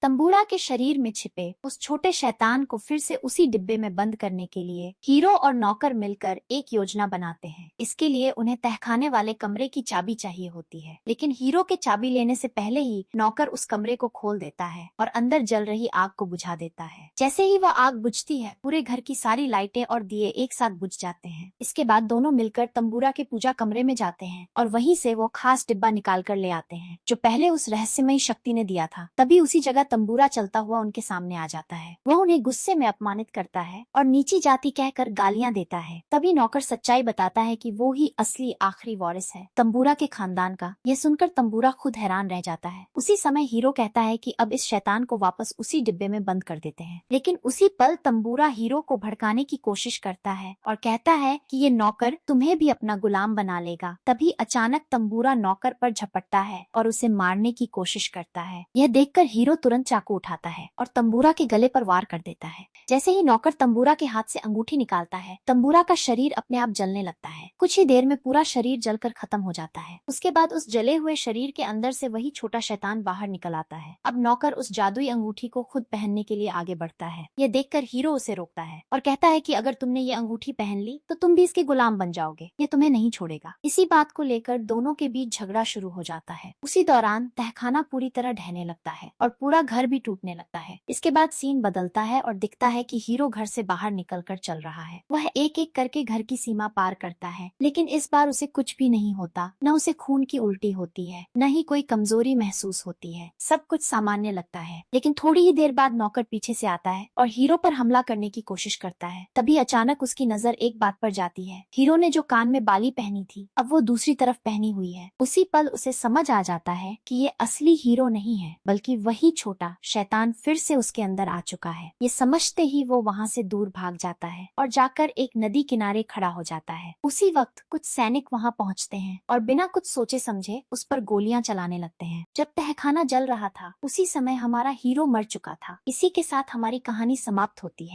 तंबूरा के शरीर में छिपे उस छोटे शैतान को फिर से उसी डिब्बे में बंद करने के लिए हीरो और नौकर मिलकर एक योजना बनाते हैं। इसके लिए उन्हें तहखाने वाले कमरे की चाबी चाहिए होती है, लेकिन हीरो के चाबी लेने से पहले ही नौकर उस कमरे को खोल देता है और अंदर जल रही आग को बुझा देता है। जैसे ही वह आग बुझती है, पूरे घर की सारी लाइटें और दिए एक साथ बुझ जाते हैं। इसके बाद दोनों मिलकर तंबूरा के पूजा कमरे में जाते हैं और वहीं से वो खास डिब्बा निकाल कर ले आते हैं जो पहले उस रहस्यमयी शक्ति ने दिया था। तभी उसी जगह तंबूरा चलता हुआ उनके सामने आ जाता है। वह उन्हें गुस्से में अपमानित करता है और नीची जाति कहकर गालियां देता है। तभी नौकर सच्चाई बताता है कि वो ही असली आखिरी वारिस है तंबूरा के खानदान का। यह सुनकर तंबूरा खुद हैरान रह जाता है। उसी समय हीरो कहता है कि अब इस शैतान को वापस उसी डिब्बे में बंद कर देते हैं, लेकिन उसी पल तंबूरा हीरो को भड़काने की कोशिश करता है और कहता है कि ये नौकर तुम्हें भी अपना गुलाम बना लेगा। तभी अचानक तंबूरा नौकर पर झपटता है और उसे मारने की कोशिश करता है। यह देखकर हीरो तुरंत चाकू उठाता है और तंबूरा के गले पर वार कर देता है। जैसे ही नौकर तंबूरा के हाथ से अंगूठी निकालता है, तंबूरा का शरीर अपने आप जलने लगता है। कुछ ही देर में पूरा शरीर जलकर खत्म हो जाता है। उसके बाद उस जले हुए शरीर के अंदर से वही छोटा शैतान बाहर निकल आता है। अब नौकर उस जादुई अंगूठी को खुद पहनने के लिए आगे बढ़ता है। यह देखकर हीरो उसे रोकता है और कहता है कि अगर तुमने ये अंगूठी पहन ली तो तुम भी इसके गुलाम बन जाओगे, ये तुम्हें नहीं छोड़ेगा। इसी बात को लेकर दोनों के बीच झगड़ा शुरू हो जाता है। उसी दौरान तहखाना पूरी तरह ढहने लगता है और पूरा घर भी टूटने लगता है। इसके बाद सीन बदलता है और दिखता है कि हीरो घर से बाहर निकलकर चल रहा है। वह एक एक करके घर की सीमा पार करता है, लेकिन इस बार उसे कुछ भी नहीं होता। न उसे खून की उल्टी होती है, न ही कोई कमजोरी महसूस होती है। सब कुछ सामान्य लगता है। लेकिन थोड़ी ही देर बाद नौकर पीछे से आता है और हीरो पर हमला करने की कोशिश करता है। तभी अचानक उसकी नजर एक बात पर जाती है। हीरो ने जो कान में बाली पहनी थी, अब वो दूसरी तरफ पहनी हुई है। उसी पल उसे समझ आ जाता है कि ये असली हीरो नहीं है, बल्कि वही छोटा शैतान फिर से उसके अंदर आ चुका है। ये समझते ही वो वहाँ से दूर भाग जाता है और जाकर एक नदी किनारे खड़ा हो जाता है। उसी वक्त कुछ सैनिक वहाँ पहुँचते हैं और बिना कुछ सोचे समझे उस पर गोलियां चलाने लगते हैं। जब तहखाना जल रहा था, उसी समय हमारा हीरो मर चुका था। इसी के साथ हमारी कहानी समाप्त होती है।